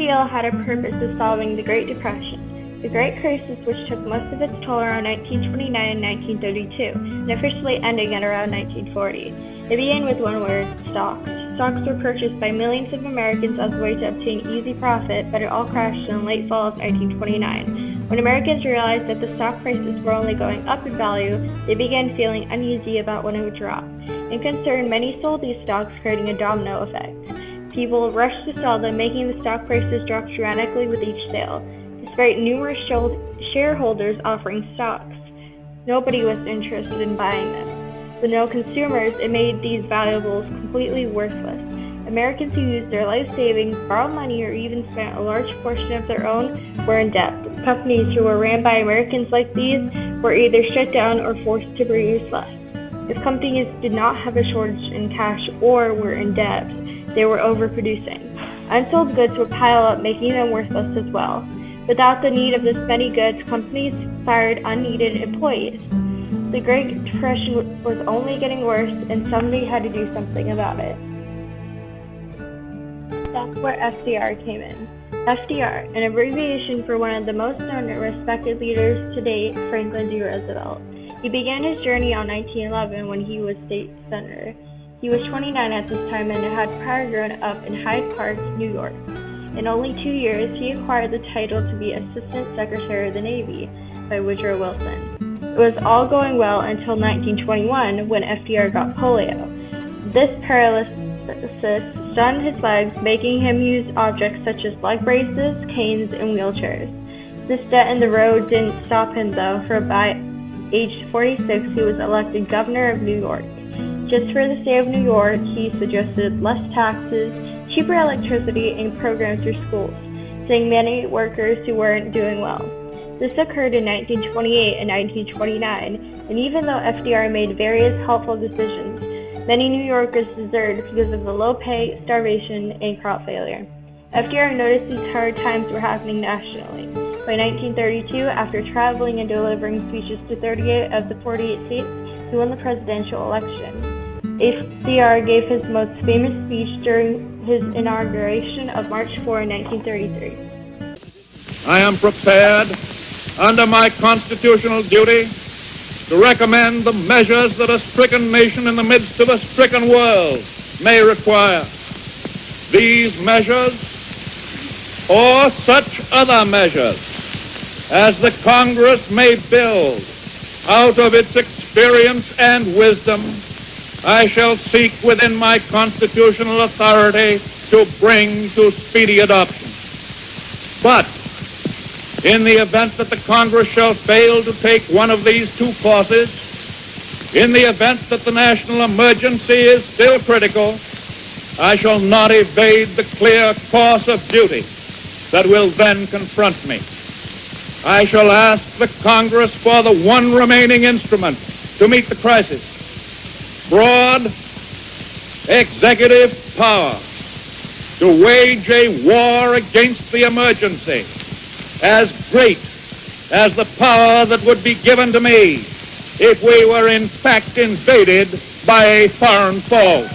Deal had a purpose of solving the Great Depression, the Great Crisis which took most of its toll around 1929 and 1932, and officially ending at around 1940. It began with one word: stocks. Stocks were purchased by millions of Americans as a way to obtain easy profit, but it all crashed in the late fall of 1929. When Americans realized that the stock prices were only going up in value, they began feeling uneasy about when it would drop. In concern, many sold these stocks, creating a domino effect. People rushed to sell them, making the stock prices drop dramatically with each sale. Despite numerous shareholders offering stocks, nobody was interested in buying them. With no consumers, it made these valuables completely worthless. Americans who used their life savings, borrowed money, or even spent a large portion of their own were in debt. Companies who were ran by Americans like these were either shut down or forced to produce less. If companies did not have a shortage in cash or were in debt, they were overproducing. Unsold goods would pile up, making them worthless as well. Without the need of this many goods, companies fired unneeded employees. The Great Depression was only getting worse, and somebody had to do something about it. That's where FDR came in. FDR, an abbreviation for one of the most known and respected leaders to date, Franklin D. Roosevelt. He began his journey in 1911 when he was state senator. He was 29 at this time and had prior grown up in Hyde Park, New York. In only 2 years, he acquired the title to be Assistant Secretary of the Navy by Woodrow Wilson. It was all going well until 1921 when FDR got polio. This paralysis stunned his legs, making him use objects such as leg braces, canes, and wheelchairs. This debt in the road didn't stop him though, for by age 46 he was elected governor of New York. Just for the state of New York, he suggested less taxes, cheaper electricity, and programs for schools, saving many workers who weren't doing well. This occurred in 1928 and 1929, and even though FDR made various helpful decisions, many New Yorkers deserted because of the low pay, starvation, and crop failure. FDR noticed these hard times were happening nationally. By 1932, after traveling and delivering speeches to 38 of the 48 states, he won the presidential election. FDR gave his most famous speech during his inauguration of March 4, 1933. I am prepared, under my constitutional duty, to recommend the measures that a stricken nation in the midst of a stricken world may require. These measures, or such other measures as the Congress may build out of its experience and wisdom, I shall seek within my constitutional authority to bring to speedy adoption. But in the event that the Congress shall fail to take one of these two courses, in the event that the national emergency is still critical, I shall not evade the clear course of duty that will then confront me. I shall ask the Congress for the one remaining instrument to meet the crisis: broad executive power to wage a war against the emergency as great as the power that would be given to me if we were in fact invaded by a foreign foe.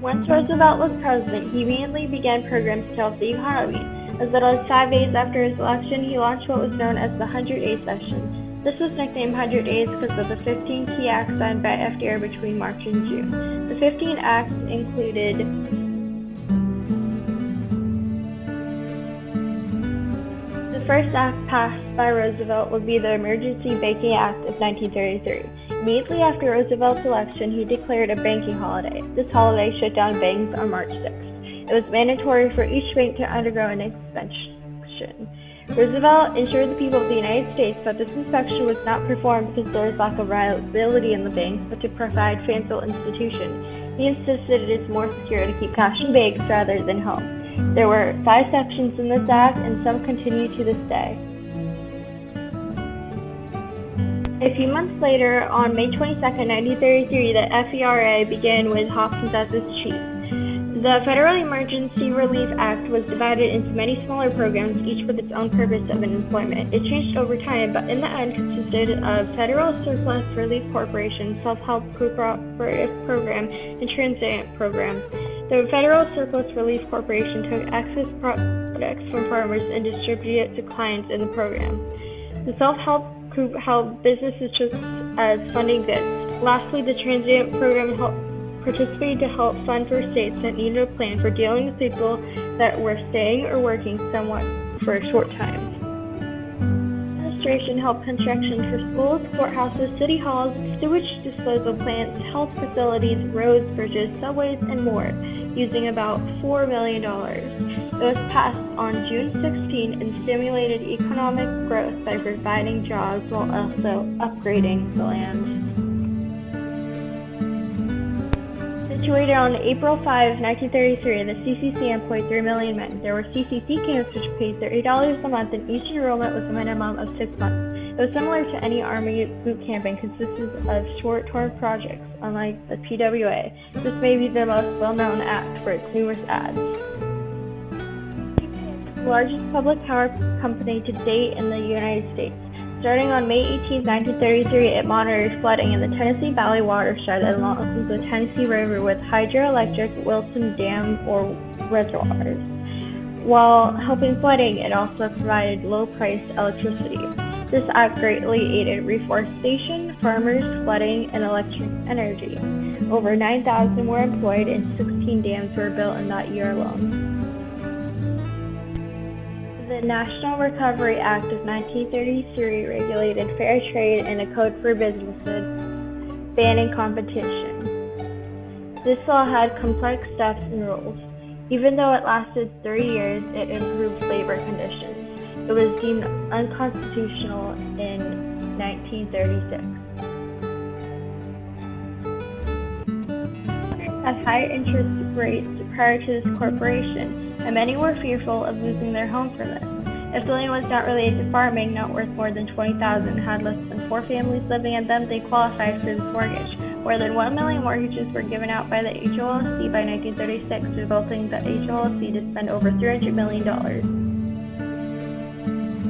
Once Roosevelt was president, he immediately began programs to help the economy. As little as 5 days after his election, he launched what was known as the 100 Days Session. This was nicknamed 100 Days because of the 15 key acts signed by FDR between March and June. The 15 acts included the first act passed by Roosevelt would be the Emergency Banking Act of 1933. Immediately after Roosevelt's election, he declared a banking holiday. This holiday shut down banks on March 6th. It was mandatory for each bank to undergo an inspection. Roosevelt assured the people of the United States that this inspection was not performed because there was lack of reliability in the banks, but to provide financial institutions. He insisted it is more secure to keep cash in banks rather than home. There were 5 sections in this act, and some continue to this day. A few months later, on May 22, 1933, the FERA began with Hopkins as its chief. The Federal Emergency Relief Act was divided into many smaller programs, each with its own purpose of employment. It changed over time, but in the end consisted of Federal Surplus Relief Corporation, Self-Help Cooperative Program, and Transient Program. The Federal Surplus Relief Corporation took excess products from farmers and distributed it to clients in the program. The self-help group held businesses just as funding goods. Lastly, the transient program participated to help fund for states that needed a plan for dealing with people that were staying or working somewhat for a short time. Administration helped construction for schools, courthouses, city halls, sewage disposal plants, health facilities, roads, bridges, subways, and more, using about $4 million. It was passed on June 16 and stimulated economic growth by providing jobs while also upgrading the land. Situated on April 5, 1933, the CCC employed 3 million men. There were CCC camps which paid $30 a month, and each enrollment was a minimum of 6 months. It was similar to any Army boot camp and consisted of short-term projects, unlike the PWA. This may be the most well-known act for its numerous ads. The largest public power company to date in the United States. Starting on May 18, 1933, it monitored flooding in the Tennessee Valley watershed along the Tennessee River with hydroelectric Wilson Dam or reservoirs. While helping flooding, it also provided low-priced electricity. This act greatly aided reforestation, farmers, flooding, and electric energy. Over 9,000 were employed and 16 dams were built in that year alone. The National Recovery Act of 1933 regulated fair trade and a code for businesses, banning competition. This law had complex steps and rules. Even though it lasted 3 years, it improved labor conditions. It was deemed unconstitutional in 1936. Had high interest rates prior to this corporation, and many were fearful of losing their home from this. If the land was not related to farming, not worth more than $20,000, had less than 4 families living in them, they qualified for this mortgage. More than 1 million mortgages were given out by the HOLC by 1936, resulting in the HOLC to spend over $300 million.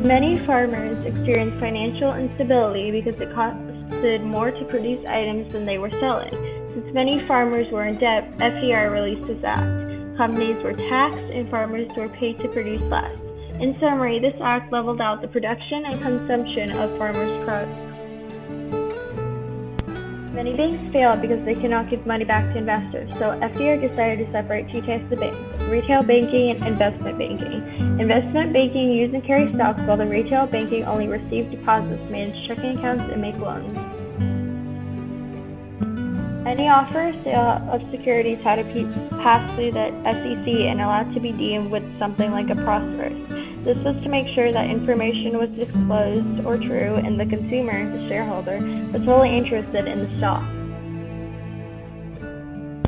Many farmers experienced financial instability because it costed more to produce items than they were selling. Since many farmers were in debt, FDR released this act. Companies were taxed and farmers were paid to produce less. In summary, this act leveled out the production and consumption of farmers' products. Many banks failed because they could not give money back to investors, so FDR decided to separate 2 types of banks, retail banking and investment banking. Investment banking used and carried stocks, while the retail banking only received deposits, managed checking accounts, and make loans. Any offer or sale of securities had to pass through the SEC and allowed to be deemed with something like a prosperous. This was to make sure that information was disclosed or true, and the consumer, the shareholder, was fully interested in the stock.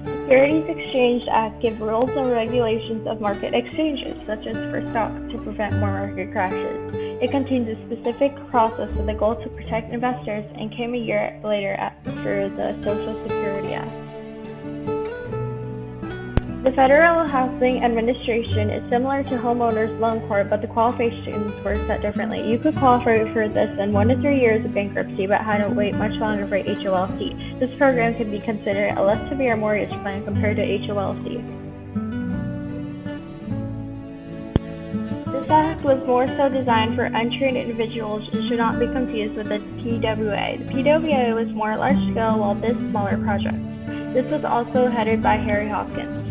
Securities Exchange Act gives rules and regulations of market exchanges, such as for stocks, to prevent more market crashes. It contains a specific process with the goal to protect investors and came a year later after the Social Security Act. The Federal Housing Administration is similar to Homeowners Loan Corp, but the qualifications were set differently. You could qualify for this in 1 to 3 years of bankruptcy, but had to wait much longer for HOLC. This program could be considered a less severe mortgage plan compared to HOLC. This act was more so designed for untrained individuals and should not be confused with the PWA. The PWA was more large-scale, while this smaller projects. This was also headed by Harry Hopkins.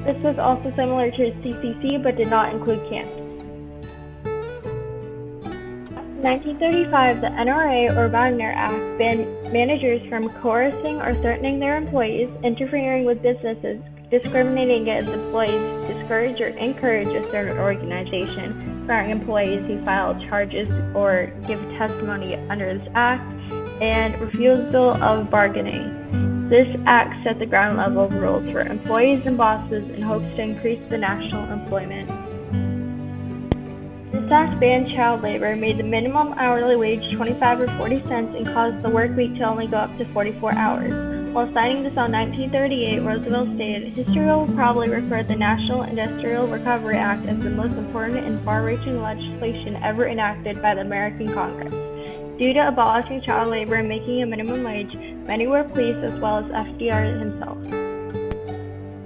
This was also similar to CCC, but did not include camps. In 1935, the NRA or Wagner Act banned managers from coercing or threatening their employees, interfering with businesses, discriminating against employees, discourage or encourage a certain organization, firing employees who filed charges or give testimony under this act, and refusal of bargaining. This act set the ground level rules for employees and bosses in hopes to increase the national employment. This act banned child labor, made the minimum hourly wage 25 or 40 cents, and caused the work week to only go up to 44 hours. While signing this on 1938, Roosevelt stated, "History will probably record the National Industrial Recovery Act as the most important and far-reaching legislation ever enacted by the American Congress." Due to abolishing child labor and making a minimum wage, many were pleased, as well as FDR himself.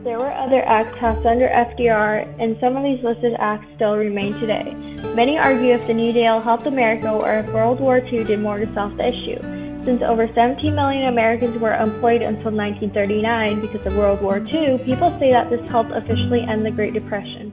There were other acts passed under FDR, and some of these listed acts still remain today. Many argue if the New Deal helped America or if World War II did more to solve the issue. Since over 17 million Americans were employed until 1939 because of World War II, people say that this helped officially end the Great Depression.